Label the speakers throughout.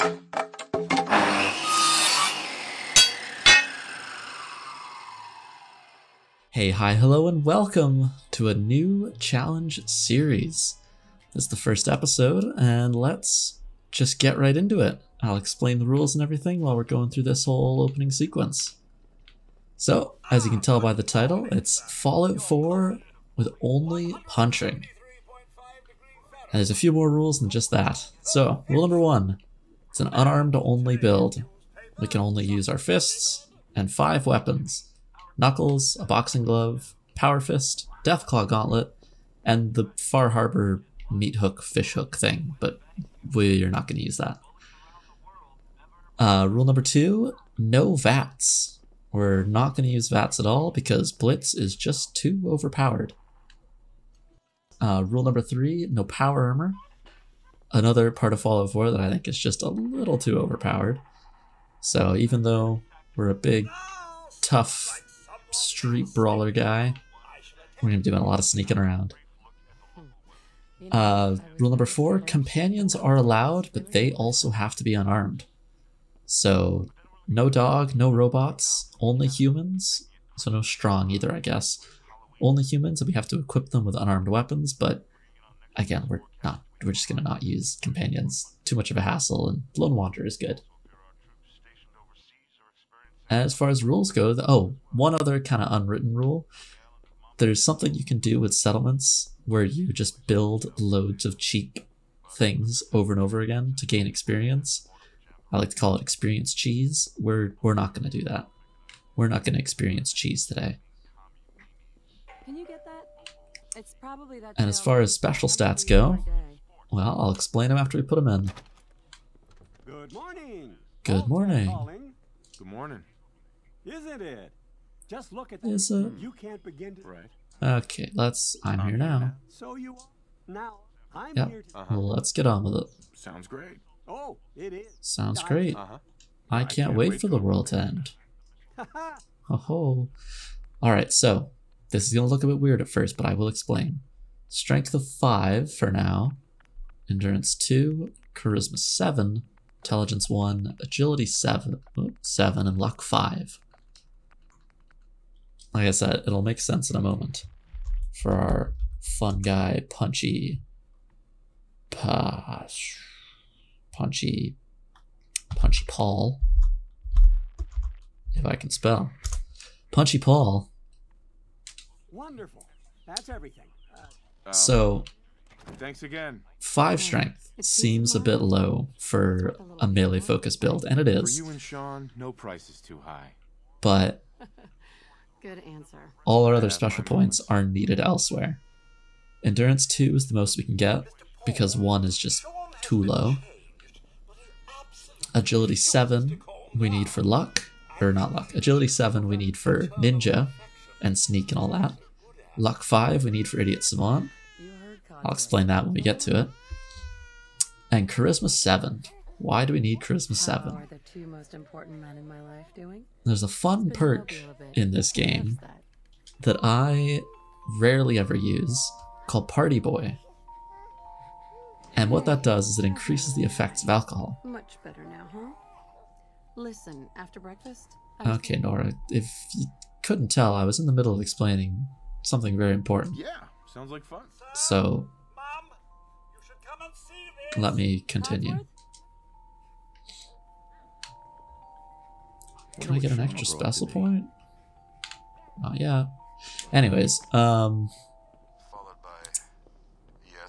Speaker 1: Hey, hi, hello, and welcome to a new challenge series. This is the first episode, and let's just get right into it. I'll explain the rules and everything while we're going through this whole opening sequence. So, as you can tell by the title, it's Fallout 4 with only punching. And there's a few more rules than just that. So, rule number 1, it's an unarmed only build. We can only use our fists and 5 weapons. Knuckles, a boxing glove, power fist, deathclaw gauntlet, and the Far Harbor meat hook, fish hook thing, but we're not going to use that. Rule number 2, no VATS. We're not going to use VATS at all because Blitz is just too overpowered. Rule number 3, no power armor. Another part of Fallout 4 that I think is just a little too overpowered. So even though we're a big, tough street brawler guy, we're going to be doing a lot of sneaking around. Rule number 4, companions are allowed, but they also have to be unarmed. So no dog, no robots, only humans. So no strong either, I guess. Only humans, and we have to equip them with unarmed weapons, but again, we're just going to not use companions. Too much of a hassle, and Lone Wanderer is good. As far as rules go, one other kind of unwritten rule. There's something you can do with settlements where you just build loads of cheap things over and over again to gain experience. I like to call it experience cheese. We're not going to do that. We're not going to experience cheese today.
Speaker 2: Can you get that? It's probably that.
Speaker 1: And as far as special stats go, well, I'll explain them after we put them in.
Speaker 3: Good morning.
Speaker 1: Good morning.
Speaker 3: Good morning. Isn't it? Just look at that.
Speaker 1: Is it?
Speaker 3: You can't begin to. Right.
Speaker 1: Okay, I'm here now.
Speaker 3: So you now. I'm
Speaker 1: Yep.
Speaker 3: here to.
Speaker 1: Well, let's get on with it.
Speaker 3: Sounds great. Oh, it is.
Speaker 1: Sounds great. I can't
Speaker 3: can't
Speaker 1: wait
Speaker 3: wait
Speaker 1: for the
Speaker 3: till
Speaker 1: world to end. Ho. Alright, so this is going to look a bit weird at first, but I will explain. Strength of 5 for now. Endurance 2, Charisma 7, Intelligence 1, Agility 7, and Luck 5. Like I said, it'll make sense in a moment for our fun guy, punchy Paul. If I can spell. Punchy Paul.
Speaker 3: Wonderful. That's everything.
Speaker 1: So,
Speaker 3: Thanks again.
Speaker 1: 5 strength seems a bit low for a melee focus build, and it
Speaker 3: For
Speaker 1: is.
Speaker 3: you and Sean, no price is too high.
Speaker 1: But
Speaker 2: Good answer.
Speaker 1: all our other special points are needed elsewhere. Endurance 2 is the most we can get, because 1 is just too low. Agility 7 we need for luck, or not luck. Agility 7 we need for ninja and sneak and all that. Luck 5 we need for idiot savant. I'll explain that when we get to it. And charisma 7. Why do we need charisma 7?
Speaker 2: How are the 2 most important men in my life doing?
Speaker 1: There's a fun perk in this game that I rarely ever use called Party Boy. And what that does is it increases the effects of alcohol.
Speaker 2: Much better now, huh? Listen, after breakfast.
Speaker 1: Okay, Nora, if you couldn't tell, I was in the middle of explaining something very important.
Speaker 3: Yeah, sounds like fun.
Speaker 1: So, let me continue. Can I get an extra special point? Not yet. Anyways,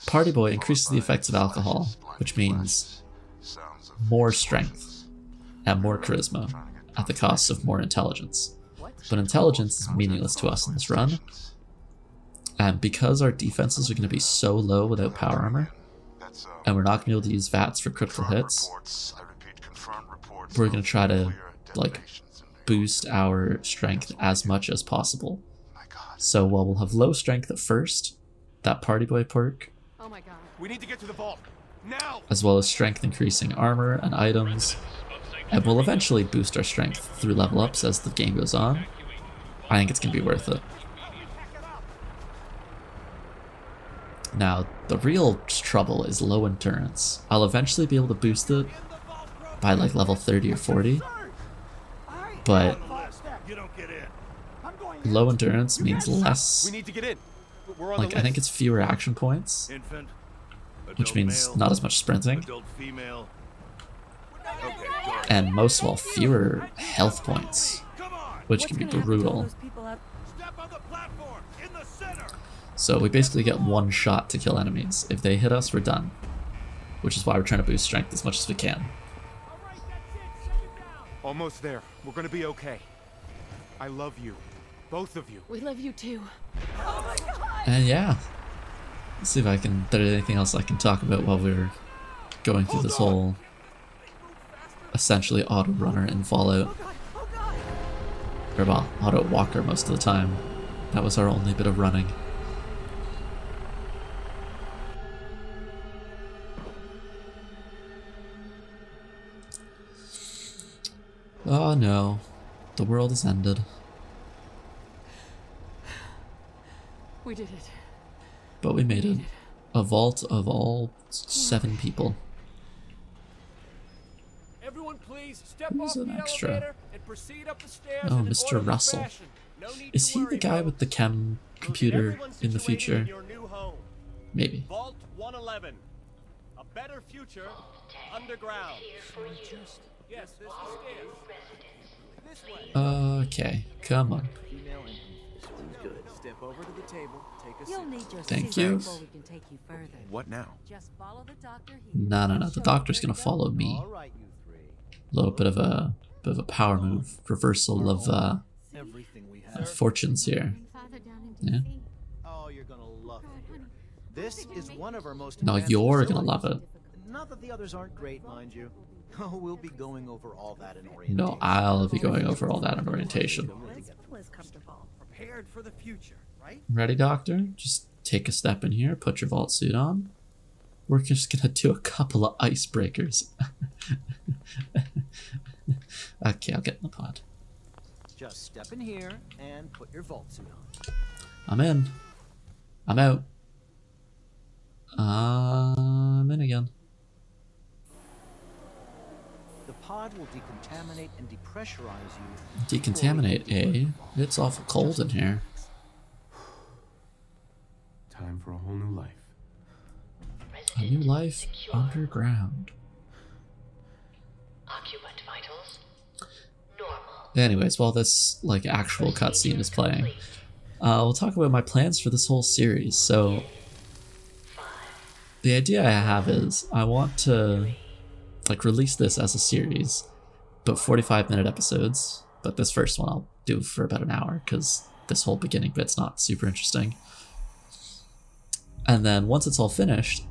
Speaker 1: Party Boy increases the effects of alcohol, which means more strength and more charisma at the cost of more intelligence. But intelligence is meaningless to us in this run. And because our defenses are going to be so low without power armor, and we're not going to be able to use VATS for critical hits, we're going to try to, like, boost our strength as much as possible. So while we'll have low strength at first, that Party Boy perk,
Speaker 2: Oh my god.
Speaker 3: We need to get to the vault now.
Speaker 1: as well as strength increasing armor and items, and we'll eventually boost our strength through level ups as the game goes on. I think it's going to be worth it. Now, the real trouble is low endurance. I'll eventually be able to boost it, by like level 30 or 40, but
Speaker 3: You don't get in. I'm going
Speaker 1: low endurance means less,
Speaker 4: We need to get in. We're on
Speaker 1: like
Speaker 4: the
Speaker 1: I think
Speaker 4: list.
Speaker 1: it's fewer action points,
Speaker 5: Infant,
Speaker 1: which
Speaker 5: adult
Speaker 1: means
Speaker 5: male,
Speaker 1: not as much sprinting,
Speaker 5: adult female. Okay, go ahead.
Speaker 1: and most of all fewer health points,
Speaker 5: Come on.
Speaker 1: which
Speaker 2: What's
Speaker 1: can be
Speaker 2: gonna happen to all
Speaker 1: brutal.
Speaker 2: those people out?
Speaker 5: Step on the platform in the center.
Speaker 1: So we basically get one shot to kill enemies. If they hit us, we're done. Which is why we're trying to boost strength as much as we can.
Speaker 4: Almost there. We're gonna be okay. I love you. Both of you.
Speaker 2: We love you too.
Speaker 1: And yeah. Let's see if there's anything else I can talk about while we're going through this whole essentially auto runner in Fallout. Or well, auto walker most of the time. That was our only bit of running. Oh no, the world has ended.
Speaker 2: We did it.
Speaker 1: But we made it. A vault of all 7 people.
Speaker 6: Everyone please step
Speaker 1: Who's
Speaker 6: off
Speaker 1: an
Speaker 6: the
Speaker 1: extra?
Speaker 6: elevator and proceed up the stairs
Speaker 1: Oh,
Speaker 6: in an
Speaker 1: Mr.
Speaker 6: orderly
Speaker 1: Russell.
Speaker 6: fashion. No need
Speaker 1: Is
Speaker 6: to
Speaker 1: he
Speaker 6: worry
Speaker 1: the guy
Speaker 6: about
Speaker 1: with the chem computer in the future?
Speaker 6: your new home.
Speaker 1: Maybe.
Speaker 6: Vault 111. A better future underground. Yes, this is stairs. This way.
Speaker 1: Okay, come on.
Speaker 7: Step over to the table, take a
Speaker 2: You'll need your
Speaker 1: Thank
Speaker 2: scissors
Speaker 1: you.
Speaker 2: before we can take you further.
Speaker 4: What now?
Speaker 2: Just follow the doctor here.
Speaker 1: No, no, no. The doctor's gonna follow me.
Speaker 7: All right, you three.
Speaker 1: A little bit of a power move, reversal of
Speaker 7: Everything we have.
Speaker 1: fortunes here. Yeah.
Speaker 7: Oh, you're gonna love it here. This is one of our most.
Speaker 1: No,
Speaker 7: advanced
Speaker 1: you're gonna
Speaker 7: facilities.
Speaker 1: love it.
Speaker 7: Not that the others aren't great, mind you. Oh, we'll be going over all that in orientation.
Speaker 1: No, I'll be going over all that in orientation.
Speaker 6: Prepared for the future, right?
Speaker 1: Ready, doctor? Just take a step in here, put your vault suit on. We're just gonna do a couple of icebreakers. Okay, I'll get in the pod.
Speaker 7: Just step in here and put your vault suit on.
Speaker 1: I'm in. I'm out. I'm in again.
Speaker 7: The pod will decontaminate and depressurize you.
Speaker 1: Decontaminate, eh? It's awful cold in here.
Speaker 3: Time for a whole new life.
Speaker 1: A new life underground.
Speaker 8: Occupant vitals normal.
Speaker 1: Anyways, while this like actual cutscene is playing, we'll talk about my plans for this whole series. So the idea I have is I want to like release this as a series, but 45-minute episodes. But this first one I'll do for about an hour because this whole beginning bit's not super interesting. And then once it's all finished,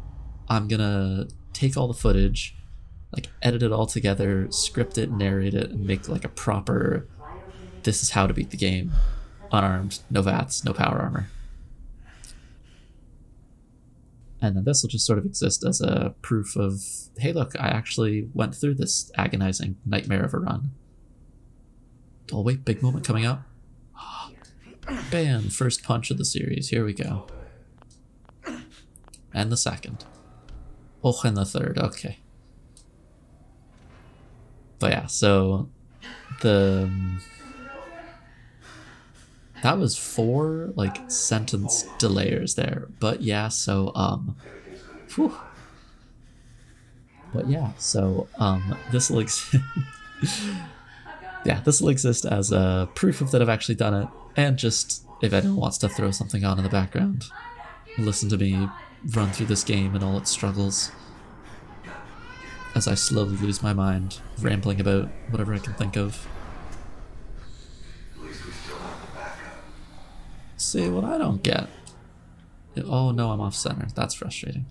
Speaker 1: I'm gonna take all the footage, like edit it all together, script it, narrate it, and make like a proper, this is how to beat the game. Unarmed, no VATS, no power armor. And then this will just sort of exist as a proof of, hey look, I actually went through this agonizing nightmare of a run. Oh wait, big moment coming up. Bam, first punch of the series, here we go. And the second. Oh, and the third, okay. But yeah, so that was 4 like sentence delayers there. But yeah, so whew. But yeah, so this will yeah, this will exist as a proof of that I've actually done it, and just if anyone wants to throw something on in the background, listen to me run through this game and all its struggles as I slowly lose my mind, rambling about whatever I can think of. See, what I don't get... Oh no, I'm off center. That's frustrating.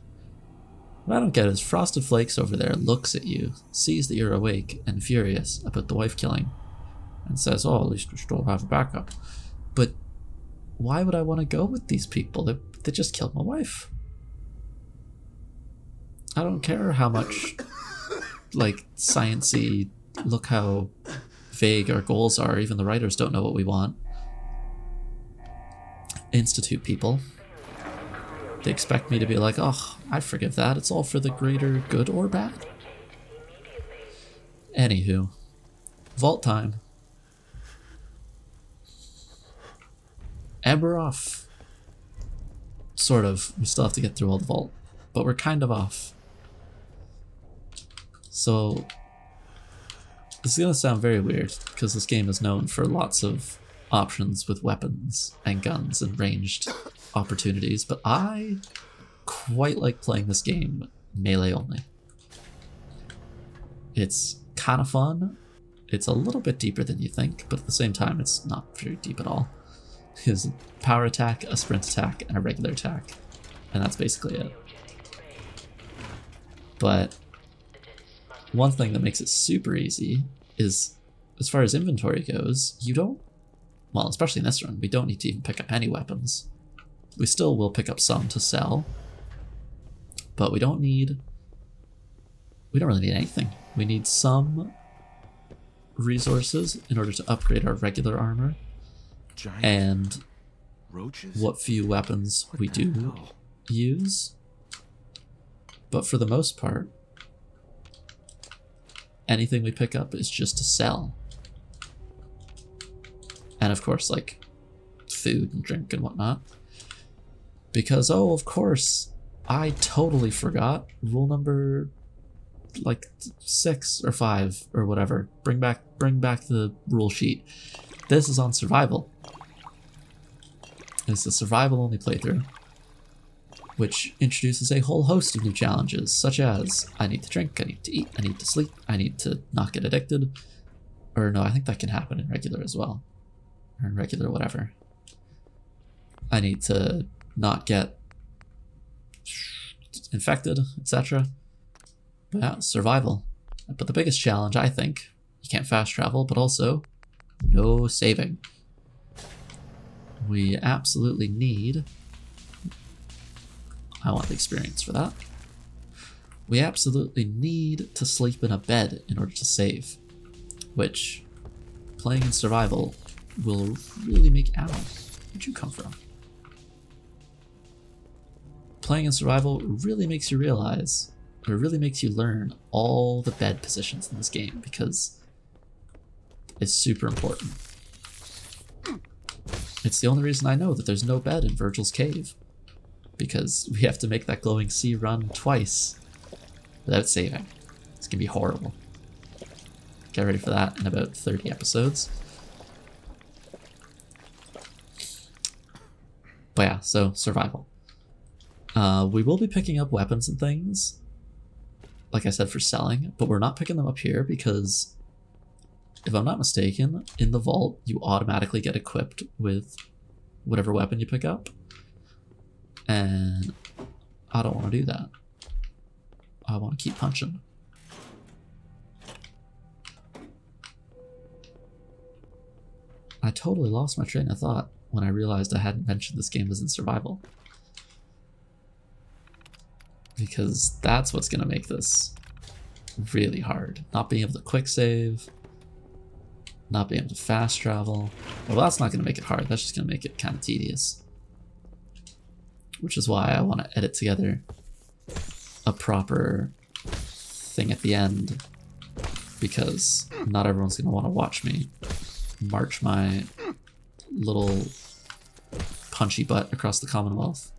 Speaker 1: What I don't get is Frosted Flakes over there looks at you, sees that you're awake and furious about the wife killing, and says, oh, at least we still have a backup. But why would I want to go with these people? They just killed my wife. I don't care how much, like, science-y, look how vague our goals are. Even the writers don't know what we want. Institute people. They expect me to be like, oh, I forgive that. It's all for the greater good or bad. Anywho, vault time. And we're off. Sort of. We still have to get through all the vault, but we're kind of off. So, this is gonna sound very weird, because this game is known for lots of options with weapons and guns and ranged opportunities, but I quite like playing this game melee only. It's kind of fun. It's a little bit deeper than you think, but at the same time it's not very deep at all. It's a power attack, a sprint attack, and a regular attack, and that's basically it. But one thing that makes it super easy is, as far as inventory goes, you don't, well, especially in this run, we don't need to even pick up any weapons. We still will pick up some to sell, but we don't really need anything. We need some resources in order to upgrade our regular armor,
Speaker 4: Giant
Speaker 1: and
Speaker 4: roaches?
Speaker 1: what few weapons we do use. But for the most part, anything we pick up is just to sell. And of course, like, food and drink and whatnot. Because, oh, of course, I totally forgot rule number, like, 6 or 5 or whatever. Bring back the rule sheet. This is on survival. It's a survival only playthrough, which introduces a whole host of new challenges, such as I need to drink, I need to eat, I need to sleep, I need to not get addicted. Or no, I think that can happen in regular as well. Or in regular whatever. I need to not get infected, etc. But yeah, survival. But the biggest challenge, I think, you can't fast travel, but also no saving. We absolutely need, I want the experience for that. We absolutely need to sleep in a bed in order to save, which, playing in survival will really make, ow, where'd you come from? Playing in survival really makes you realize, or really makes you learn all the bed positions in this game, because it's super important. It's the only reason I know that there's no bed in Virgil's cave, because we have to make that glowing sea run twice without saving. It's gonna be horrible. Get ready for that in about 30 episodes. But yeah, so survival. We will be picking up weapons and things, like I said, for selling, but we're not picking them up here because, if I'm not mistaken, in the vault you automatically get equipped with whatever weapon you pick up, and I don't want to do that. I want to keep punching. I totally lost my train of thought when I realized I hadn't mentioned this game was in survival. Because that's what's going to make this really hard. Not being able to quick save, not being able to fast travel. Well, that's not going to make it hard, that's just going to make it kind of tedious. Which is why I want to edit together a proper thing at the end, because not everyone's going to want to watch me march my little punchy butt across the Commonwealth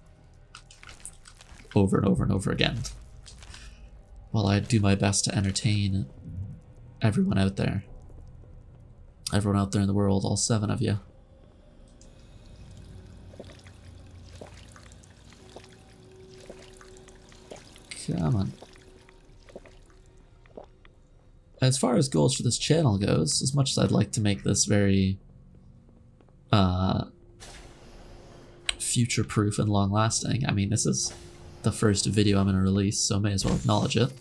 Speaker 1: over and over and over again, while I do my best to entertain everyone out there. Everyone out there in the world, all 7 of you. Come on. As far as goals for this channel goes, as much as I'd like to make this very future-proof and long-lasting, I mean, this is the first video I'm going to release, so I may as well acknowledge it.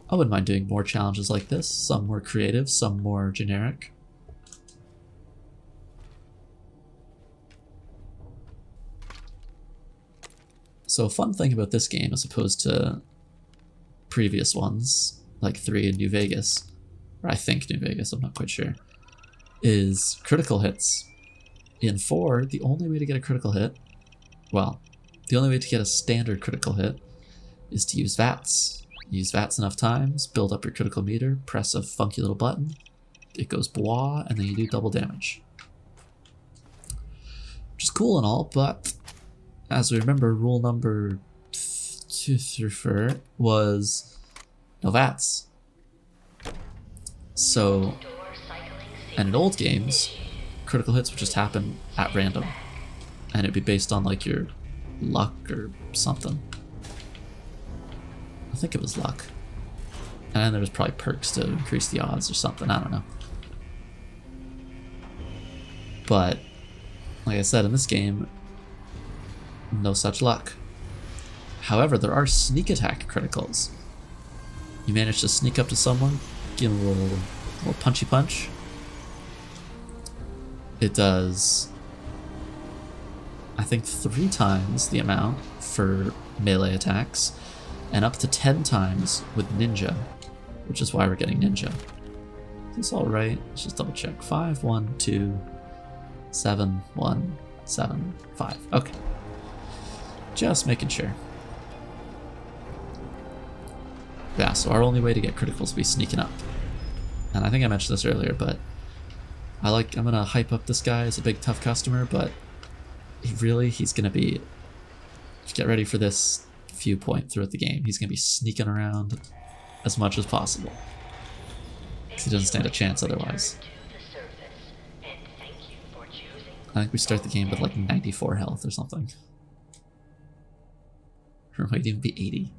Speaker 1: I wouldn't mind doing more challenges like this, some more creative, some more generic. So a fun thing about this game, as opposed to previous ones, like 3 in New Vegas, or I think New Vegas, I'm not quite sure, is critical hits. In 4, the only way to get a critical hit, well, the only way to get a standard critical hit is to use VATS, Use VATS enough times, build up your critical meter, press a funky little button, it goes blah, and then you do double damage. Which is cool and all, but as we remember, rule number 2 through 4 was no VATS. So, and in old games, critical hits would just happen at random, and it'd be based on like your luck or something. I think it was luck. And then there was probably perks to increase the odds or something, I don't know. But, like I said, in this game, no such luck. However, there are sneak attack criticals. You manage to sneak up to someone, give them a little punchy punch. It does, I think, 3 times the amount for melee attacks, and up to 10 times with ninja, which is why we're getting ninja. Is this all right? Let's just double check. 5, 1, 2, 7, 1, 7, 5. Okay. Just making sure. Yeah, so our only way to get criticals will be sneaking up. And I think I mentioned this earlier, but I'm gonna hype up this guy as a big tough customer, but he's gonna be, get ready for this viewpoint throughout the game. He's gonna be sneaking around as much as possible, because he doesn't stand a chance otherwise. I think we start the game with like 94 health or something. Or it might even be 80.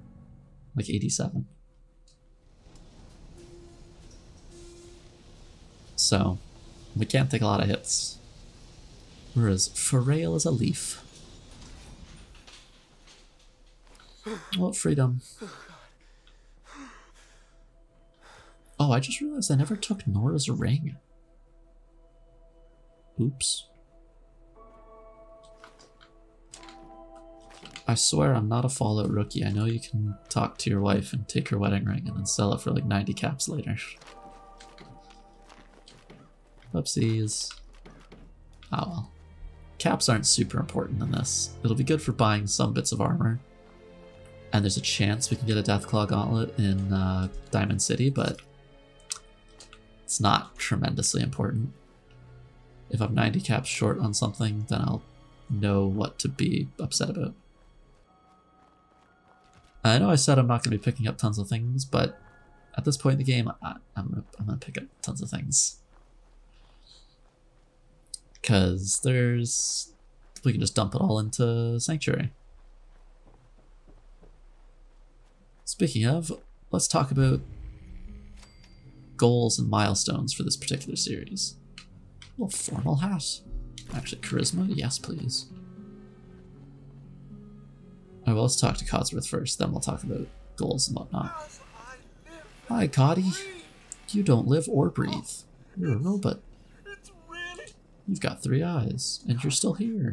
Speaker 1: Like 87. So, we can't take a lot of hits. We're as frail as a leaf. Oh, freedom. Oh, I just realized I never took Nora's ring. Oops. I swear I'm not a Fallout rookie. I know you can talk to your wife and take her wedding ring and then sell it for like 90 caps later. Whoopsies. Oh well. Caps aren't super important in this. It'll be good for buying some bits of armor. And there's a chance we can get a Deathclaw Gauntlet in Diamond City, but it's not tremendously important. If I'm 90 caps short on something, then I'll know what to be upset about. I know I said I'm not going to be picking up tons of things, but at this point in the game, I'm gonna pick up tons of things. Because we can just dump it all into Sanctuary. Speaking of, let's talk about goals and milestones for this particular series. A little formal hat. Actually, charisma? Yes, please. Alright, well, let's talk to Codsworth first, then we'll talk about goals and whatnot. Hi, Coddy. You don't live or breathe. You're a robot. You've got 3 eyes, and you're still here.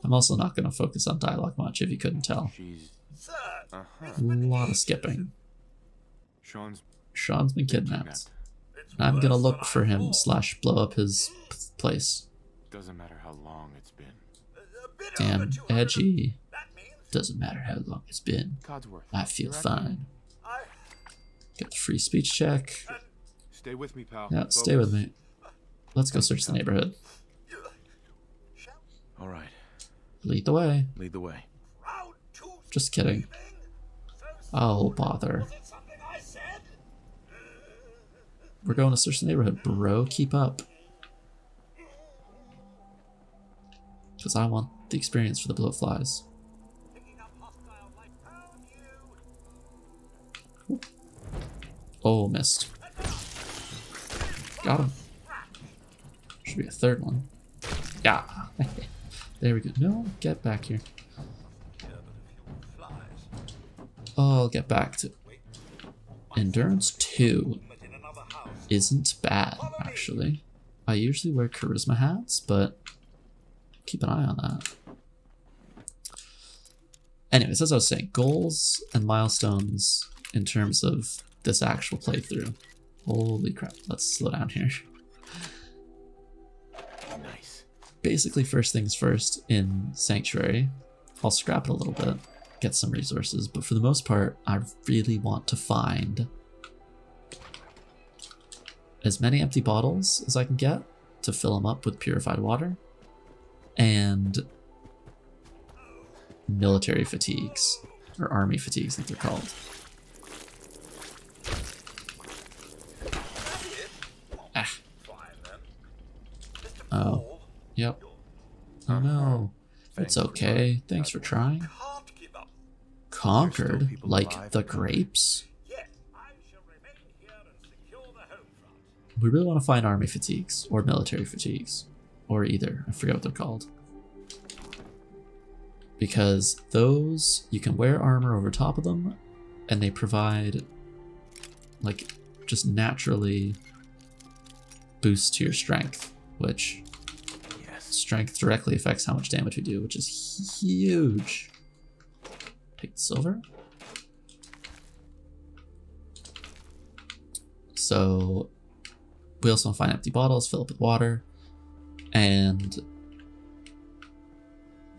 Speaker 1: I'm also not going to focus on dialogue much, if you couldn't tell. A lot of skipping. Sean's been kidnapped. And I'm gonna look for him / blow up his place.
Speaker 4: Doesn't matter how long it's been.
Speaker 1: Damn edgy. Doesn't matter how long it's been. I feel fine. Get the free speech check.
Speaker 4: Stay with me, pal.
Speaker 1: Yeah, stay with me. Let's go search the neighborhood.
Speaker 5: All right.
Speaker 1: Lead the way.
Speaker 5: Lead the way.
Speaker 1: Just kidding. Oh, bother. We're going to search the neighborhood, bro. Keep up. Because I want the experience for the blowflies. Oh, missed. Got him. Should be a 3rd one. Yeah. There we go. No, get back here. I'll get back to Endurance 2. Isn't bad, actually. I usually wear charisma hats, but keep an eye on that. Anyways, as I was saying, goals and milestones in terms of this actual playthrough. Holy crap, let's slow down here.
Speaker 5: Nice.
Speaker 1: Basically, first things first in Sanctuary, I'll scrap it a little bit. get some resources, but for the most part, I really want to find as many empty bottles as I can get to fill them up with purified water, and military fatigues, or army fatigues I think they're called. Ah. Oh, yep. Oh no. It's okay. Thanks for trying. Conquered? Like the grapes? We really want to find army fatigues, or military fatigues, or either. I forget what they're called. Because those, you can wear armor over top of them, and they provide, like, just naturally boosts to your strength, which strength directly affects how much damage we do, which is huge. Take the silver. So we also want to find empty bottles, fill up with water, and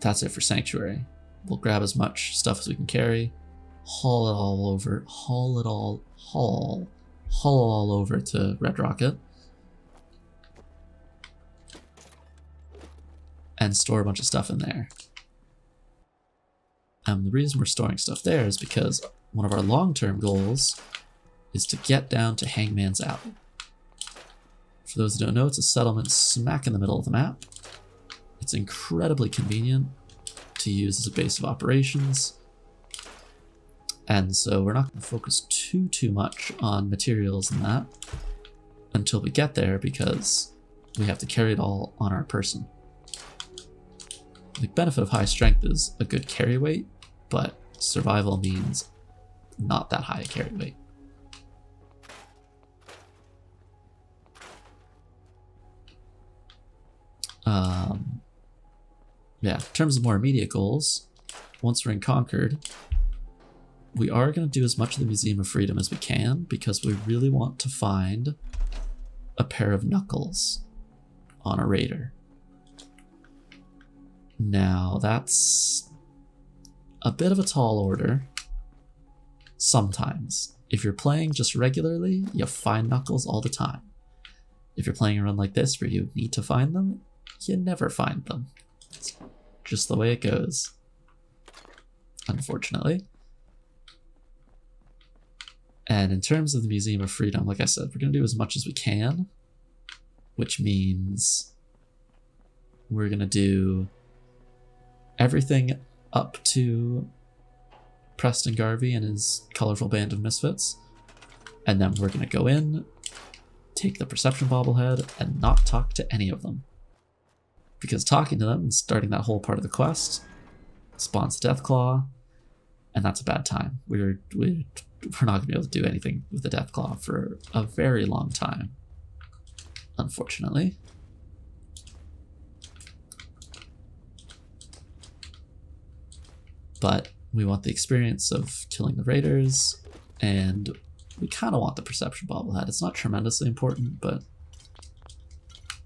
Speaker 1: that's it for Sanctuary. We'll grab as much stuff as we can carry, haul it all over, haul it all over to Red Rocket, and store a bunch of stuff in there. The reason we're storing stuff there is because one of our long-term goals is to get down to Hangman's Alley. For those who don't know, it's a settlement smack in the middle of the map. It's incredibly convenient to use as a base of operations. And so we're not going to focus too much on materials and that until we get there, because we have to carry it all on our person. The benefit of high strength is a good carry weight, but survival means not that high a carry weight. Yeah, in terms of more immediate goals, once we're in Concord, we are going to do as much of the Museum of Freedom as we can, because we really want to find a pair of knuckles on a raider. Now, that's a bit of a tall order. Sometimes. If you're playing just regularly, you find knuckles all the time. If you're playing a run like this where you need to find them, you never find them. It's just the way it goes, unfortunately. And in terms of the Museum of Freedom, like I said, we're going to do as much as we can, which means we're going to do everything up to Preston Garvey and his colorful band of misfits, and then we're going to go in, take the perception bobblehead, and not talk to any of them. Because talking to them and starting that whole part of the quest spawns the Deathclaw, and that's a bad time. We're not going to be able to do anything with the Deathclaw for a very long time, unfortunately. But we want the experience of killing the raiders, and we kind of want the perception bobblehead. It's not tremendously important, but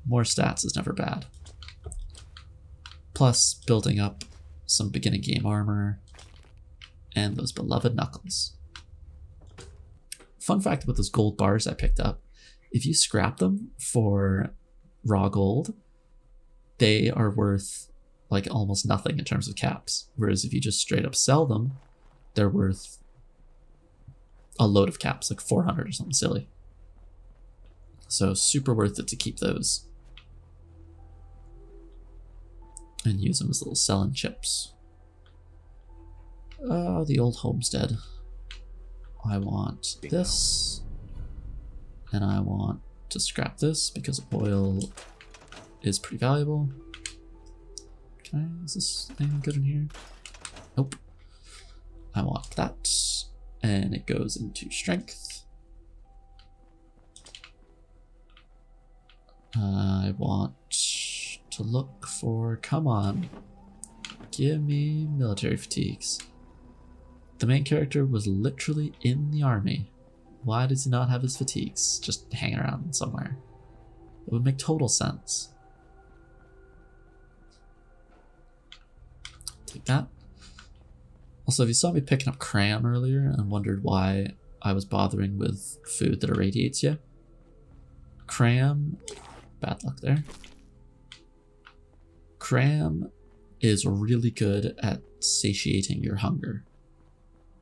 Speaker 1: more stats is never bad. Plus building up some beginning game armor and those beloved knuckles. Fun fact about those gold bars I picked up, if you scrap them for raw gold, they are worth like almost nothing in terms of caps. Whereas if you just straight up sell them, they're worth a load of caps, like 400 or something silly. So super worth it to keep those and use them as little selling chips. Oh, the old homestead. I want this, and I want to scrap this because oil is pretty valuable. Is this anything good in here? Nope. I want that, and it goes into strength. I want to look for, come on, give me military fatigues. The main character was literally in the army. Why does he not have his fatigues just hanging around somewhere? It would make total sense. Take that. Also, if you saw me picking up cram earlier and wondered why I was bothering with food that irradiates you, cram, bad luck there. Cram is really good at satiating your hunger.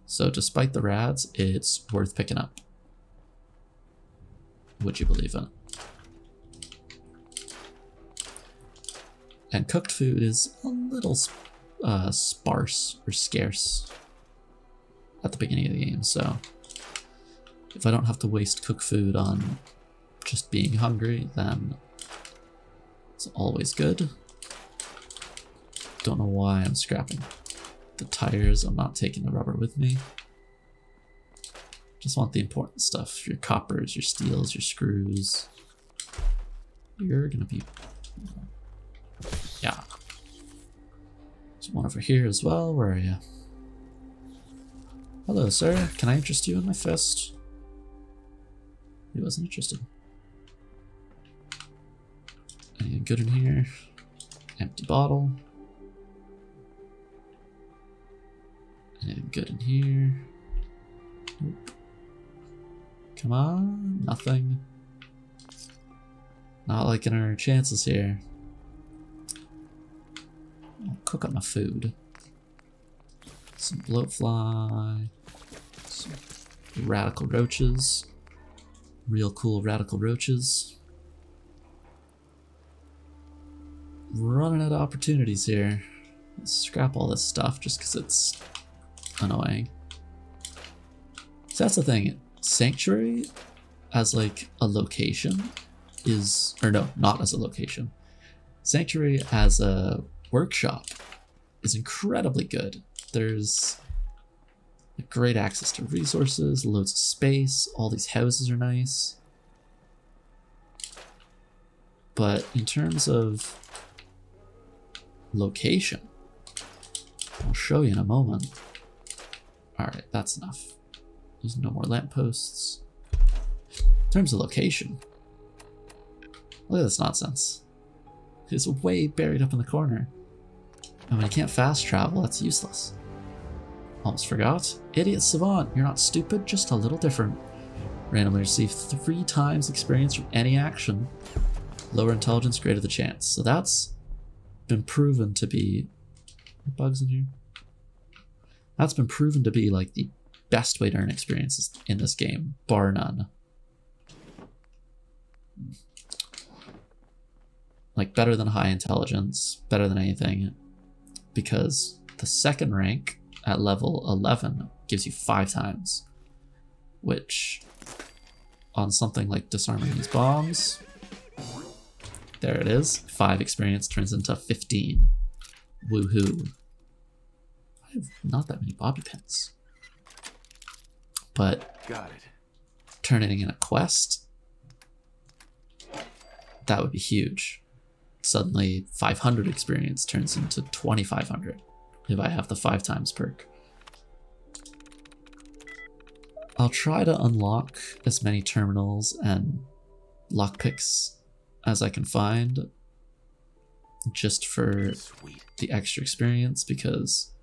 Speaker 1: So despite the rads, it's worth picking up. Would you believe it? And cooked food is a little sparse or scarce at the beginning of the game, so if I don't have to waste cooked food on just being hungry, then it's always good. Don't know why I'm scrapping the tires. I'm not taking the rubber with me. Just want the important stuff. Your coppers, your steels, your screws. You're gonna be... yeah. There's one over here as well. Where are you? Hello, sir. Can I interest you in my fist? He wasn't interested. Anything good in here? Empty bottle. Anything good in here? Nope. Come on, nothing. Not liking our chances here. I'll cook up my food. Some bloatfly. Some radical roaches. Real cool radical roaches. Running out of opportunities here. Let's scrap all this stuff just because it's annoying. So that's the thing. Sanctuary as like a location is, or no, not as a location. Sanctuary as a workshop is incredibly good. There's great access to resources, loads of space, all these houses are nice. But in terms of location, I'll show you in a moment. Alright, that's enough. There's no more lampposts. In terms of location, look at this nonsense. It's way buried up in the corner. And when you can't fast travel, that's useless. Almost forgot. Idiot savant, you're not stupid, just a little different. Randomly receive 3 times experience from any action. Lower intelligence, greater the chance. So that's been proven to be... bugs in here? That's been proven to be like the best way to earn experiences in this game, bar none. Like better than high intelligence, better than anything, because the second rank at level 11 gives you 5 times, which on something like disarming these bombs, there it is, 5 experience turns into 15. Woohoo. I have not that many bobby pins. But
Speaker 4: Got it.
Speaker 1: turning in a quest, that would be huge. Suddenly 500 experience turns into 2500 if I have the 5 times perk. I'll try to unlock as many terminals and lockpicks as I can find just for the extra experience, because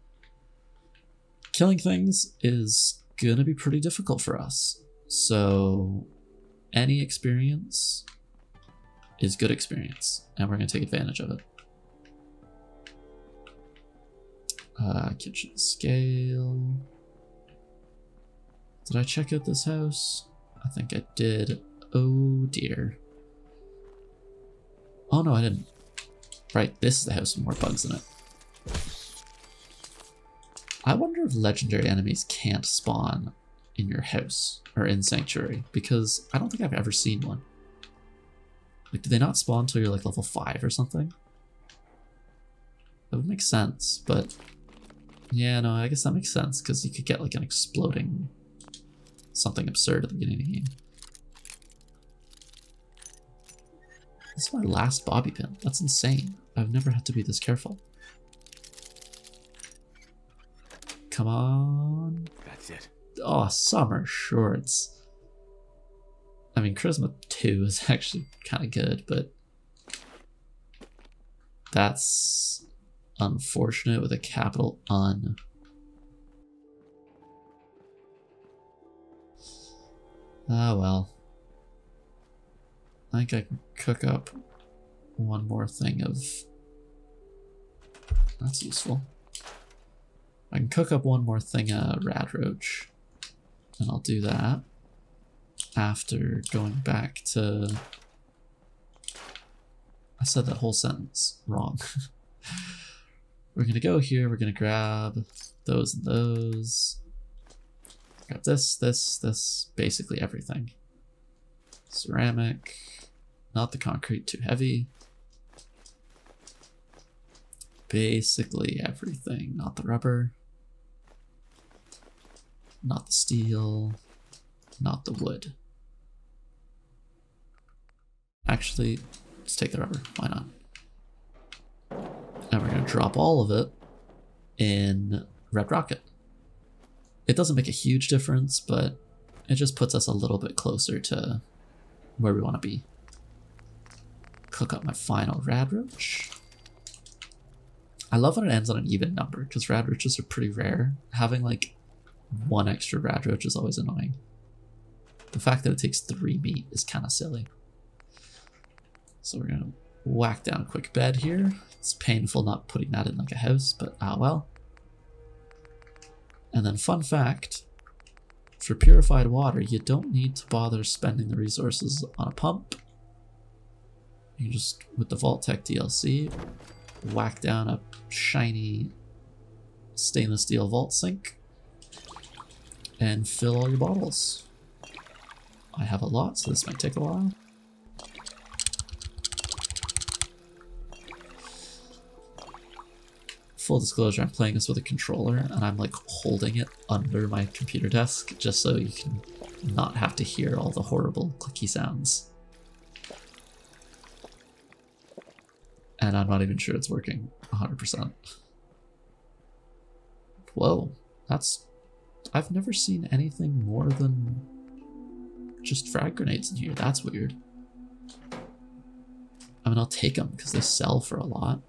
Speaker 1: killing things is gonna be pretty difficult for us. So any experience is good experience, and we're gonna take advantage of it. Kitchen scale. Did I check out this house? I think I did. Oh dear. Oh no, I didn't. Right, this is the house with more bugs in it. I wonder if legendary enemies can't spawn in your house or in Sanctuary, because I don't think I've ever seen one. Like, do they not spawn until you're like level 5 or something? That would make sense, but yeah, no, I guess that makes sense, because you could get like an exploding something absurd at the beginning of the game. This is my last bobby pin. That's insane. I've never had to be this careful. Come on.
Speaker 4: That's it.
Speaker 1: Oh, summer shorts. I mean, Charisma 2 is actually kind of good, but that's unfortunate with a capital Un. Ah, well. I think I can cook up one more thing of... That's useful. I can cook up one more thing of radroach. And I'll do that after going back to... I said that whole sentence wrong. We're gonna go here, we're gonna grab those and those. Grab this, basically everything. Ceramic, not the concrete, too heavy. Basically everything, not the rubber. Not the steel, not the wood. Actually, let's take the rubber, why not? And we're gonna drop all of it in Red Rocket. It doesn't make a huge difference, but it just puts us a little bit closer to where we want to be. Cook up my final radroach. I love when it ends on an even number, because radroaches are pretty rare. Having like one extra radroach is always annoying. The fact that it takes 3 meat is kind of silly. So we're gonna whack down a quick bed here. It's painful not putting that in like a house, but ah well. And then fun fact, for purified water, you don't need to bother spending the resources on a pump. You can just, with the Vault-Tec DLC, whack down a shiny stainless steel vault sink and fill all your bottles. I have a lot, so this might take a while. Full disclosure, I'm playing this with a controller and I'm like holding it under my computer desk just so you can not have to hear all the horrible clicky sounds. And I'm not even sure it's working 100%. Whoa, that's... I've never seen anything more than just frag grenades in here. That's weird. I mean, I'll take them because they sell for a lot.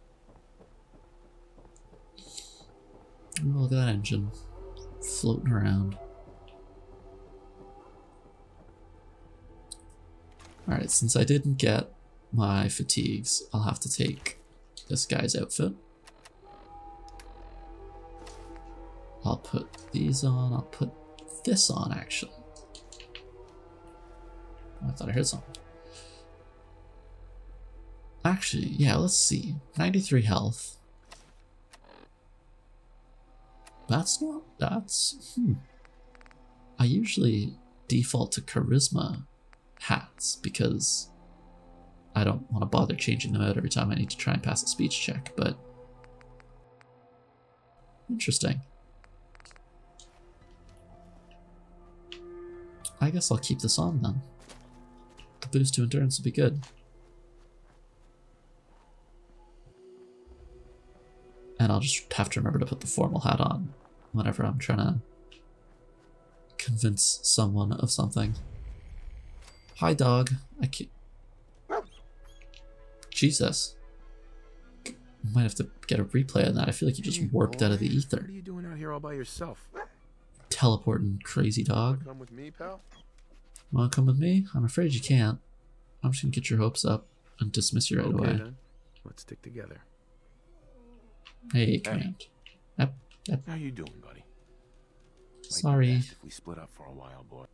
Speaker 1: Oh, look at that engine floating around. Alright, since I didn't get my fatigues, I'll have to take this guy's outfit. I'll put these on, I'll put this on actually. I thought I heard something. Actually, yeah, let's see. 93 health. I usually default to charisma hats because I don't want to bother changing them out every time I need to try and pass a speech check, but interesting. I guess I'll keep this on then. The boost to endurance will be good. And I'll just have to remember to put the formal hat on whenever I'm trying to convince someone of something. Hi, dog. I can't... Jesus. Might have to get a replay on that. I feel like you just warped out of the ether.
Speaker 4: What are you doing out here all by yourself?
Speaker 1: Teleporting, crazy dog.
Speaker 4: Come with me, pal?
Speaker 1: Wanna come with me? I'm afraid you can't. I'm just gonna get your hopes up and dismiss you right away.
Speaker 4: Then. Let's stick together.
Speaker 1: Hey, Command. Yep.
Speaker 4: How you doing, buddy?
Speaker 1: Sorry.
Speaker 4: Might be best if we split up for a while, boy.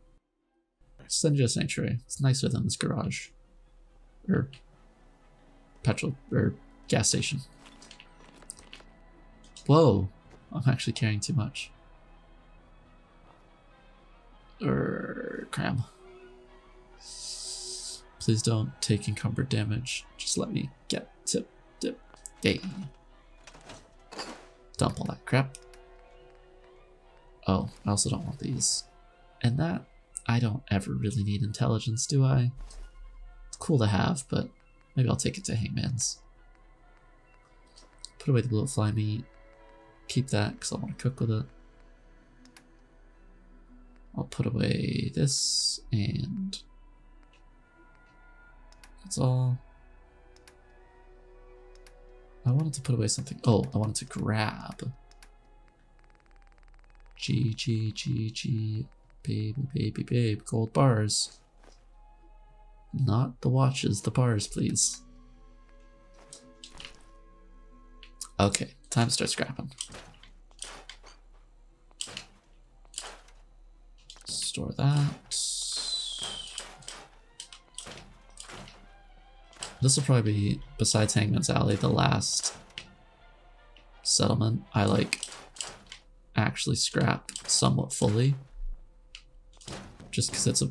Speaker 1: Send you a sanctuary. It's nicer than this garage. Or petrol or gas station. Whoa. I'm actually carrying too much. Cram. Please don't take encumbered damage. Just let me get tip. Hey. Dump all that crap. Oh, I also don't want these. And that, I don't ever really need intelligence, do I? It's cool to have, but maybe I'll take it to Hangman's. Put away the blue fly meat. Keep that, because I want to cook with it. I'll put away this, and that's all. I wanted to put away something. Oh, I wanted to grab. G. Baby, baby, babe. Gold bars. Not the watches, the bars, please. Okay, time to start scrapping. Store that. This will probably be, besides Hangman's Alley, the last settlement I like actually scrap somewhat fully. Just because it's a...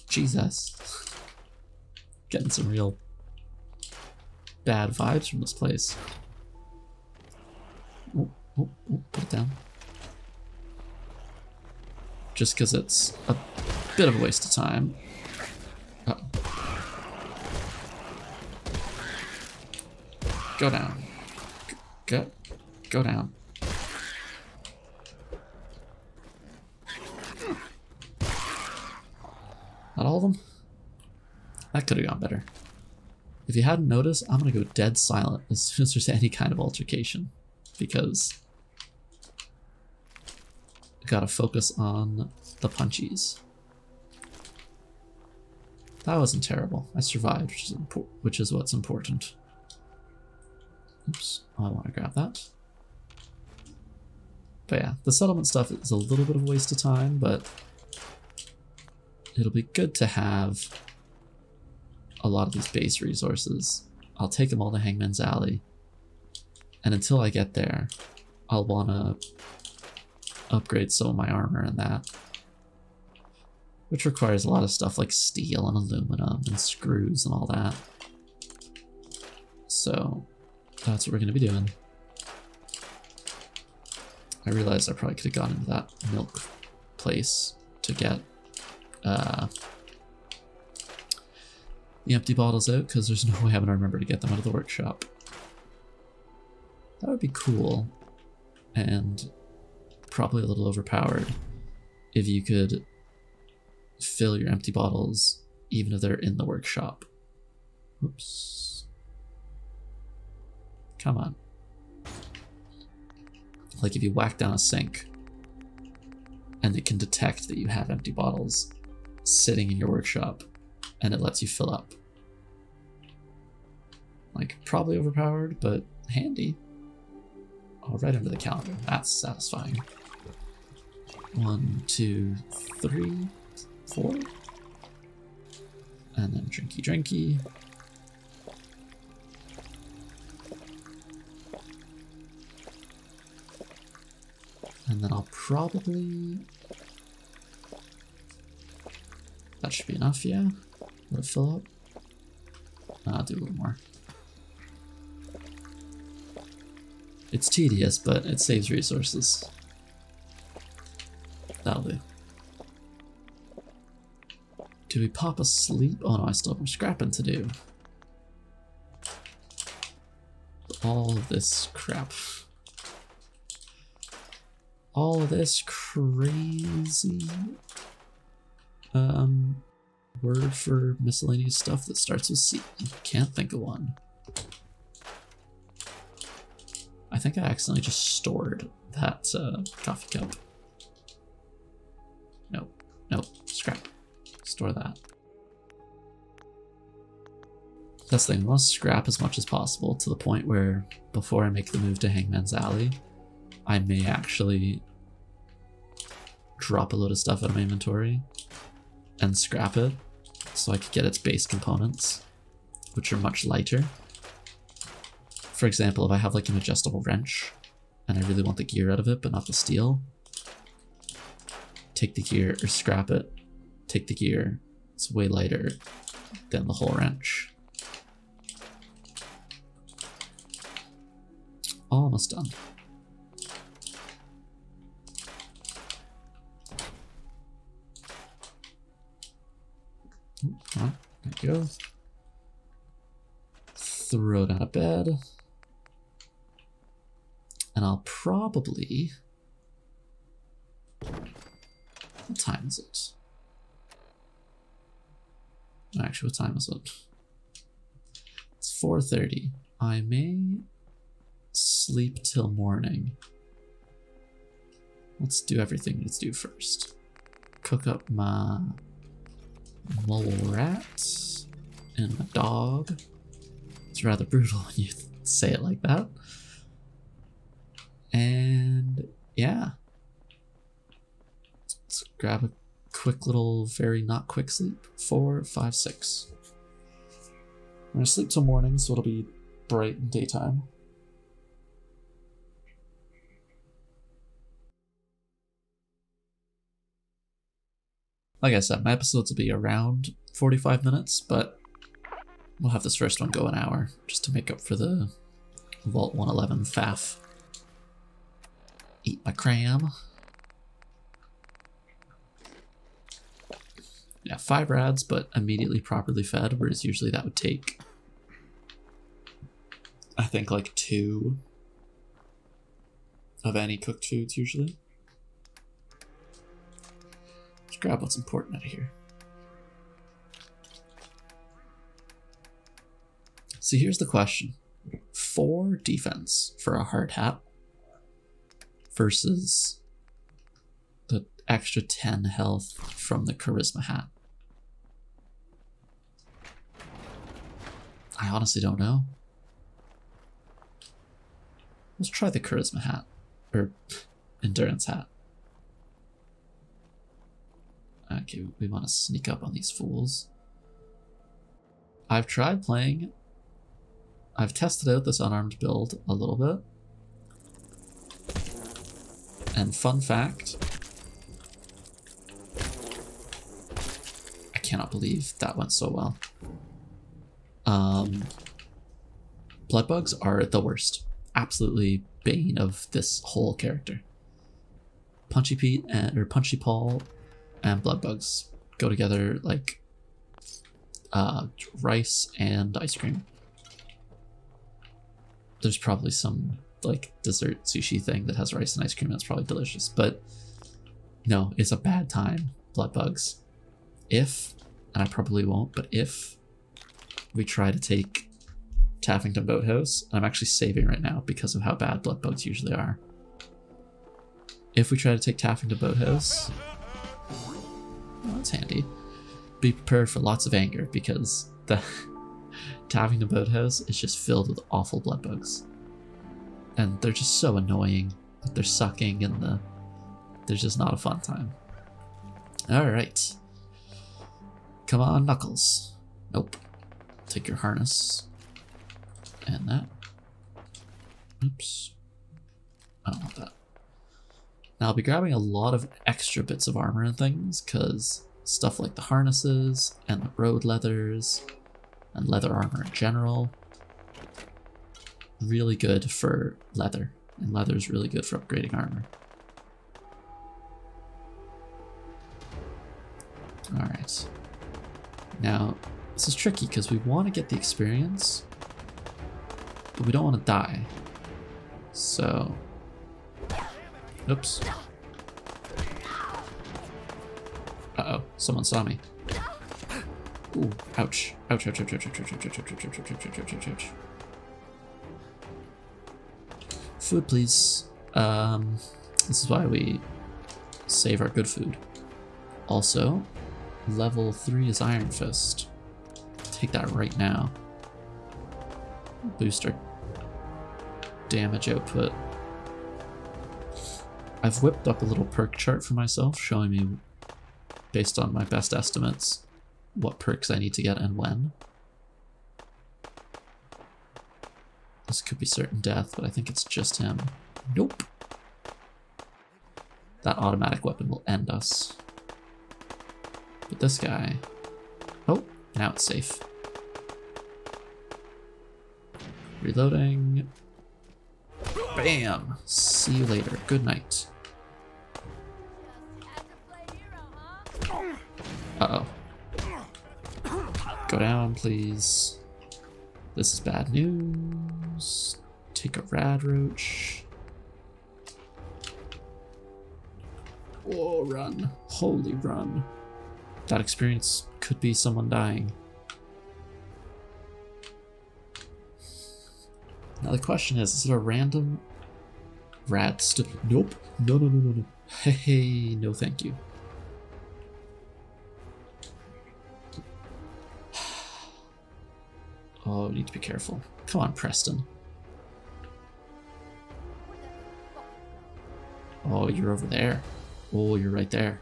Speaker 1: Jesus. Getting some real bad vibes from this place. Oh, oh, oh, put it down. Just because it's a bit of a waste of time. Uh-oh. Go down. Go down. Not all of them? That could have gone better. If you hadn't noticed, I'm gonna go dead silent as soon as there's any kind of altercation. Because I gotta focus on the punchies. That wasn't terrible. I survived, which is what's important. Oops, I want to grab that. But yeah, the settlement stuff is a little bit of a waste of time, but it'll be good to have a lot of these base resources. I'll take them all to Hangman's Alley, and until I get there, I'll want to upgrade some of my armor and that, which requires a lot of stuff like steel and aluminum and screws and all that. So that's what we're going to be doing. I realized I probably could have gone into that milk place to get the empty bottles out, because there's no way I'm going to remember to get them out of the workshop. That would be cool, and probably a little overpowered if you could fill your empty bottles even if they're in the workshop. Whoops. Come on. Like if you whack down a sink and it can detect that you have empty bottles sitting in your workshop and it lets you fill up. Like probably overpowered, but handy. Oh, right under the calendar. That's satisfying. 1, 2, 3, 4. And then drinky drinky. And then I'll probably... That should be enough, yeah? Let it fill up. I'll do a little more. It's tedious, but it saves resources. That'll do. Do we pop asleep? Oh no, I still have more scrapping to do. All of this crap. All of this crazy word for miscellaneous stuff that starts with C. Can't think of one. I think I accidentally just stored that coffee cup. Nope, nope, scrap. Store that. That's the thing, I want to scrap as much as possible to the point where before I make the move to Hangman's Alley, I may actually drop a load of stuff out of my inventory and scrap it so I could get its base components, which are much lighter. For example, if I have like an adjustable wrench and I really want the gear out of it but not the steel, take the gear or scrap it, take the gear, it's way lighter than the whole wrench. Almost done. Come on, there you go. Throw it out of bed. And I'll probably... What time is it? Actually, what time is it? It's 4:30. I may sleep till morning. Let's do everything we need to do first. cook up my mole rats and my dog. It's rather brutal when you say it like that. And yeah, let's grab a quick little, very not quick sleep. 4, 5, 6. I'm gonna sleep till morning, so it'll be bright in daytime. Like I said, my episodes will be around 45 minutes, but we'll have this first one go an hour, just to make up for the Vault 111 faff. Eat my cram. Yeah, 5 rads, but immediately properly fed, whereas usually that would take, I think, like 2 of any cooked foods usually. Let's grab what's important out of here. So here's the question. 4 defense for a hard hat versus the extra 10 health from the charisma hat. I honestly don't know. Let's try the charisma hat, or endurance hat. Okay, we want to sneak up on these fools. I've tried playing, I've tested out this unarmed build a little bit. And fun fact, I cannot believe that went so well. Blood bugs are the worst. Absolutely bane of this whole character. Punchy Pete or Punchy Paul and blood bugs go together like rice and ice cream. There's probably some like dessert sushi thing that has rice and ice cream that's probably delicious, but no, it's a bad time, blood bugs. If, and I probably won't, but if we try to take Taffington Boathouse, and I'm actually saving right now because of how bad blood bugs usually are. If we try to take Taffington Boathouse, well, that's handy. Be prepared for lots of anger because the Taffington Boathouse is just filled with awful blood bugs. And they're just so annoying. They're sucking and they're just not a fun time. Alright. Come on, Knuckles. Nope. Take your harness. And that. Oops. I don't want that. Now I'll be grabbing a lot of extra bits of armor and things, because stuff like the harnesses and the road leathers and leather armor in general, really good for leather, and leather is really good for upgrading armor. Alright. Now, this is tricky because we want to get the experience, but we don't want to die. So, oops. Uh-oh, someone saw me. Ooh, ouch. Ouch, ouch, ouch, ouch, ouch, ouch, ouch, ouch, ouch, ouch, ouch, ouch, ouch, ouch, ouch. Food, please. This is why we save our good food. Also, level 3 is Iron Fist. Take that right now. Boost our damage output. I've whipped up a little perk chart for myself, showing me, based on my best estimates, what perks I need to get and when. This could be certain death, but I think it's just him. Nope. That automatic weapon will end us. But this guy... Oh, now it's safe. Reloading. Bam! See you later. Good night. Uh-oh. Go down, please. This is bad news. Take a rad roach. Whoa, run. Holy run. That experience could be someone dying. Now the question is it a random rad Nope. No, no, no, no, no. Hey, no thank you. Oh, need to be careful. Come on, Preston. Oh, you're over there. Oh, you're right there.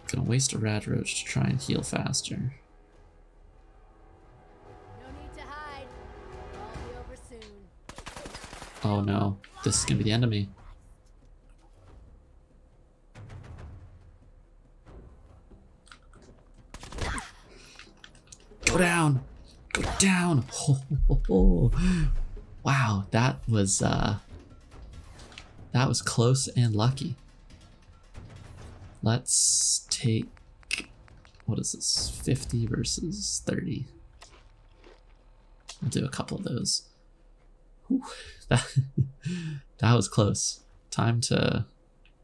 Speaker 1: Gonna waste a rad roach to try and heal faster.
Speaker 2: No need to hide. I'll be over soon.
Speaker 1: Oh no, this is gonna be the end of me. Go down! Go down! Oh. Wow, that was close and lucky. Let's take, what is this, 50 versus 30. We'll do a couple of those. Whew, that was close. Time to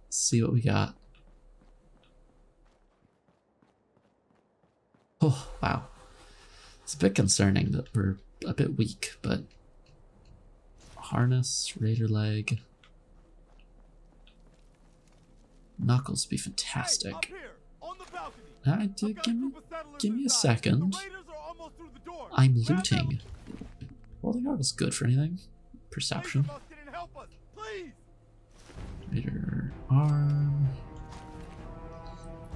Speaker 1: see what we got. Oh, wow. It's a bit concerning that we're a bit weak, but harness, raider leg. Knuckles would be fantastic.
Speaker 5: Hey, up here, on the balcony.
Speaker 1: I did
Speaker 5: I've got
Speaker 1: give
Speaker 5: a
Speaker 1: me,
Speaker 5: group of settlers
Speaker 1: give me a
Speaker 5: inside.
Speaker 1: second.
Speaker 5: The raiders are almost through the door.
Speaker 1: I'm
Speaker 5: Grab them.
Speaker 1: looting. Holding out is good for anything. Perception.
Speaker 5: Please, get in and help us, please.
Speaker 1: Raider arm.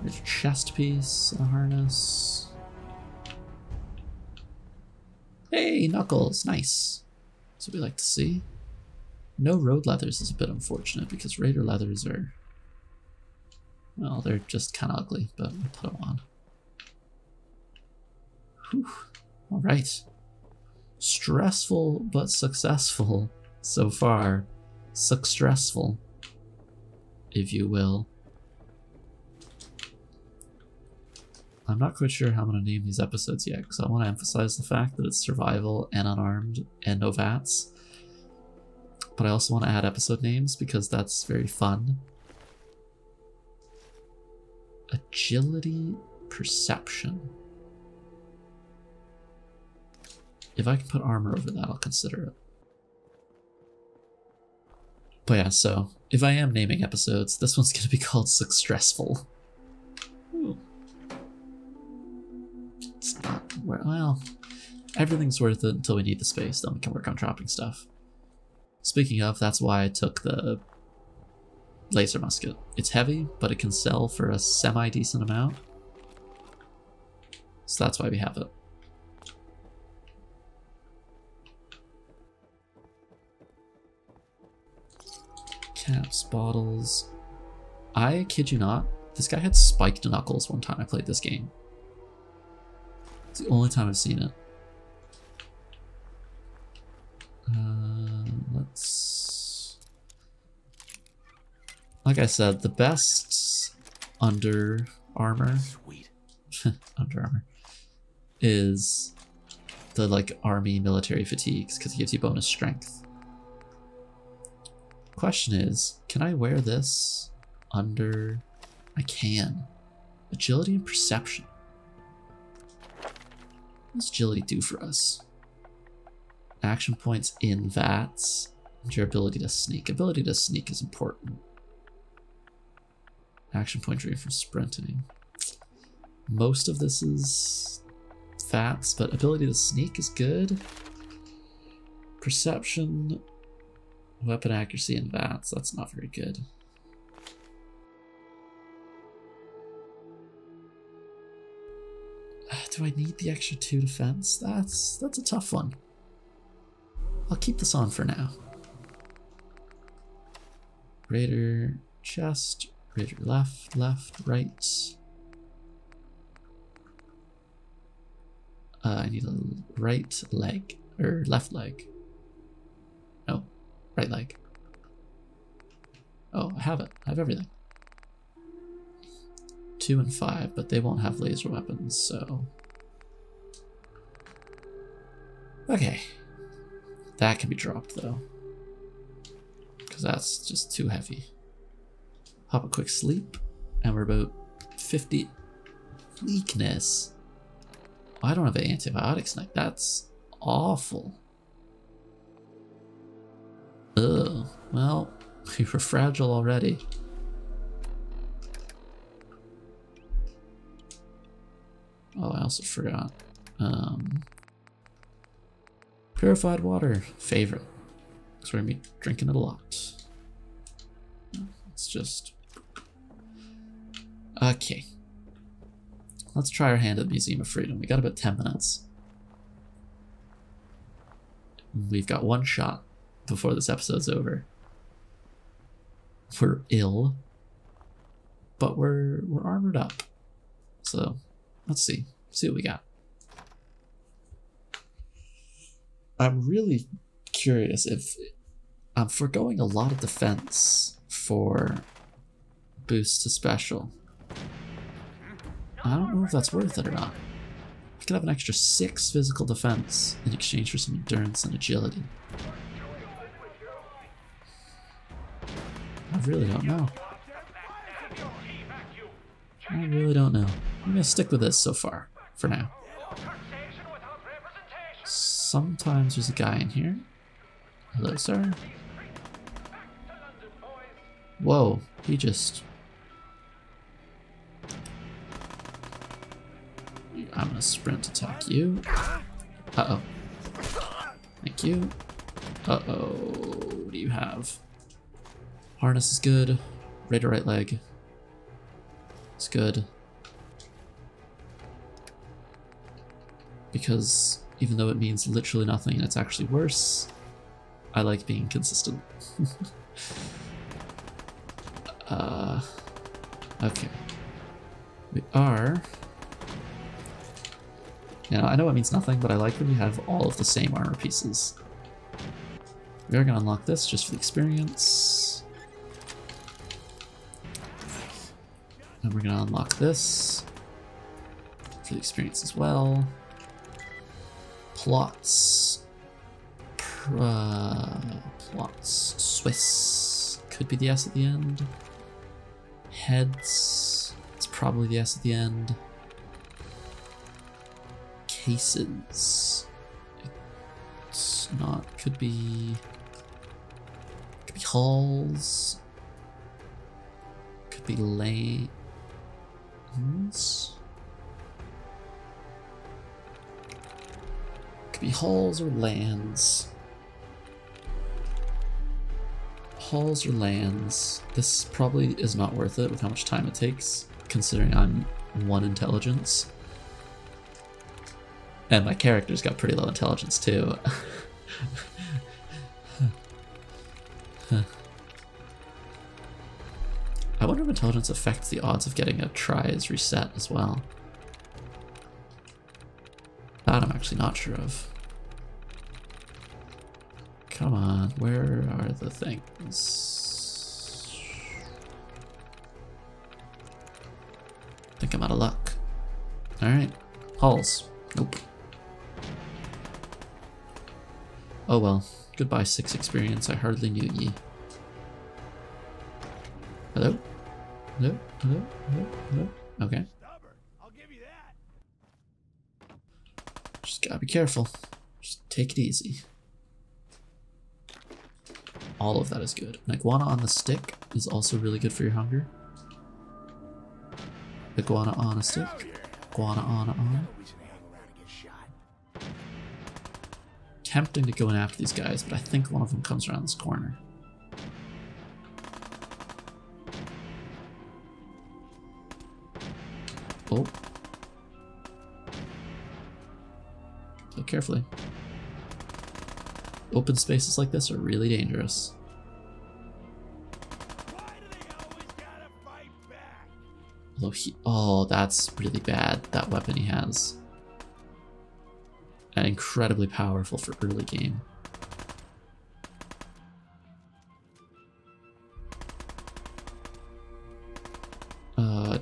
Speaker 1: Raider chest piece and a harness. Hey, Knuckles, nice. That's what we like to see. No road leathers is a bit unfortunate because raider leathers are, well, they're just kind of ugly, but we'll put them on. Whew. All right. Stressful but successful so far. Succstressful, if you will. I'm not quite sure how I'm going to name these episodes yet because I want to emphasize the fact that it's survival and unarmed and no VATS. But I also want to add episode names because that's very fun. Agility, perception. If I can put armor over that, I'll consider it. But yeah, so if I am naming episodes, this one's going to be called Succstressful. Ooh. It's not, well, everything's worth it until we need the space, then we can work on dropping stuff. Speaking of, that's why I took the laser musket. It's heavy, but it can sell for a semi-decent amount. So that's why we have it. Caps, bottles. I kid you not, this guy had spiked knuckles one time I played this game. It's the only time I've seen it. Let's... Like I said, the best under armor...
Speaker 4: Sweet.
Speaker 1: under armor is the like army military fatigues because it gives you bonus strength. Question is, can I wear this under... I can. Agility and perception. What does agility do for us? Action points in VATS and your ability to sneak. Ability to sneak is important. Action point drain from sprinting. Most of this is VATS, but ability to sneak is good. Perception, weapon accuracy, and VATS. That's not very good. Do I need the extra 2 defense? That's a tough one. I'll keep this on for now. Raider chest, raider left, right. I need a right leg, or left leg. No, right leg. Oh, I have it. I have everything. 2 and 5, but they won't have laser weapons, so... Okay. That can be dropped, though. Because that's just too heavy. Hop a quick sleep, and we're about 50... Weakness. Oh, I don't have antibiotics, like that's awful. Ugh. Well, we were fragile already. Oh, I also forgot. Purified water, favorite. So we're gonna be drinking it a lot. It's just... Okay. Let's try our hand at the Museum of Freedom. We got about 10 minutes. We've got one shot before this episode's over. We're ill, but we're armored up. So let's see what we got. I'm really curious if I'm foregoing a lot of defense for boost to special. I don't know if that's worth it or not. I could have an extra 6 physical defense in exchange for some endurance and agility. I really don't know. I really don't know. I'm gonna stick with this so far, for now. Sometimes there's a guy in here. Hello, sir. Whoa, he just... I'm gonna sprint attack you. Uh-oh. Thank you. Uh-oh. What do you have? Harness is good. Right to right leg. It's good. Because even though it means literally nothing and it's actually worse, I like being consistent. Okay. We are... You know, I know it means nothing, but I like when you have all of the same armor pieces. We are going to unlock this just for the experience. And we're going to unlock this for the experience as well. Plots. Plots. Swiss. Could be the S at the end. Heads. It's probably the S at the end. Cases. It's not. Could be hulls. Could be lanes. Could be hulls or lands. Hulls or lands. This probably is not worth it with how much time it takes, considering I'm 1 intelligence. And my character's got pretty low intelligence too. I wonder if intelligence affects the odds of getting a tries reset as well. That I'm actually not sure of. Come on, where are the things? I think I'm out of luck. Alright, hulls. Nope. Oh well, goodbye 6 experience, I hardly knew ye. Hello? Hello? Hello? Hello? Hello? Okay.
Speaker 5: I'll give you that.
Speaker 1: Just gotta be careful. Just take it easy. All of that is good. An iguana on the stick is also really good for your hunger. Iguana on a stick. Iguana on. Tempting to go in after these guys, but I think one of them comes around this corner. Oh. Play carefully. Open spaces like this are really dangerous.
Speaker 5: Why do they always gotta fight back?
Speaker 1: Although oh, that's really bad, that weapon he has. And incredibly powerful for early game.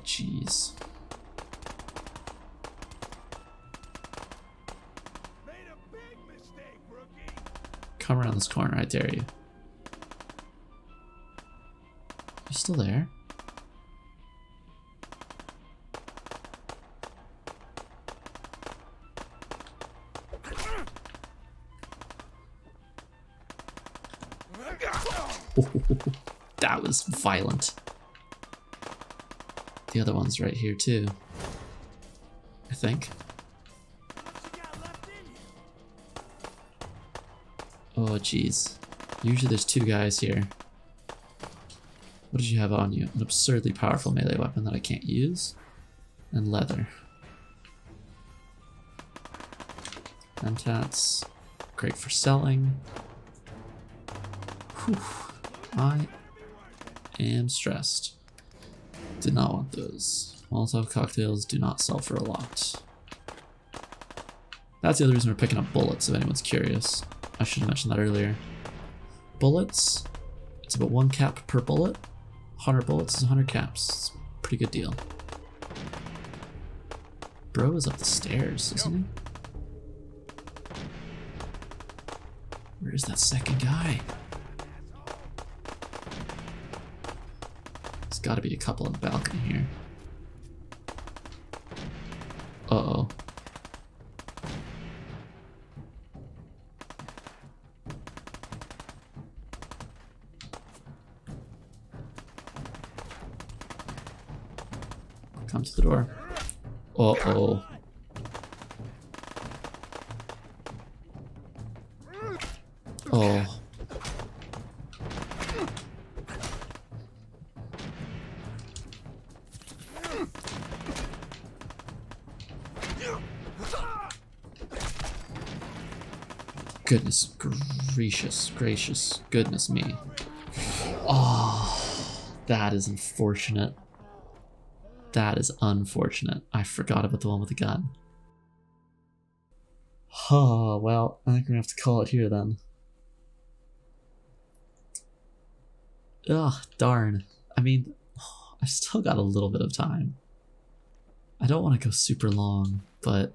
Speaker 1: Jeez.
Speaker 5: Made a big mistake, rookie.
Speaker 1: Come around this corner, I dare you. You still there? That was violent. The other one's right here too. I think. Oh, jeez. Usually there's two guys here. What did you have on you? An absurdly powerful melee weapon that I can't use. And leather. Mentats. Great for selling. Whew. I am stressed. Did not want those. Molotov cocktails do not sell for a lot. That's the other reason we're picking up bullets, if anyone's curious. I should have mentioned that earlier. Bullets, it's about 1 cap per bullet. 100 bullets is 100 caps. It's a pretty good deal. Bro is up the stairs, isn't he? Where's that second guy? There's gotta be a couple on the balcony here. Uh-oh. Come to the door. Uh-oh. Oh. Goodness gracious, goodness me. Oh, that is unfortunate. That is unfortunate. I forgot about the one with the gun. Oh, well, I think we're gonna have to call it here then. Ugh, darn. I mean, I've still got a little bit of time. I don't want to go super long, but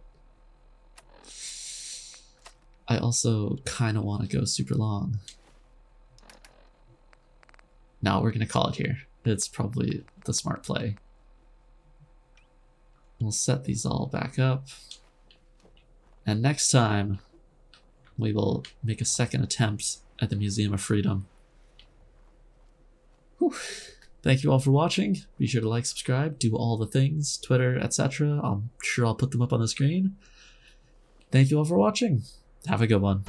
Speaker 1: I also kind of want to go super long. No, we're gonna call it here. It's probably the smart play. We'll set these all back up. And next time, we will make a second attempt at the Museum of Freedom. Whew. Thank you all for watching. Be sure to like, subscribe, do all the things, Twitter, etc. I'm sure I'll put them up on the screen. Thank you all for watching. Have a good one.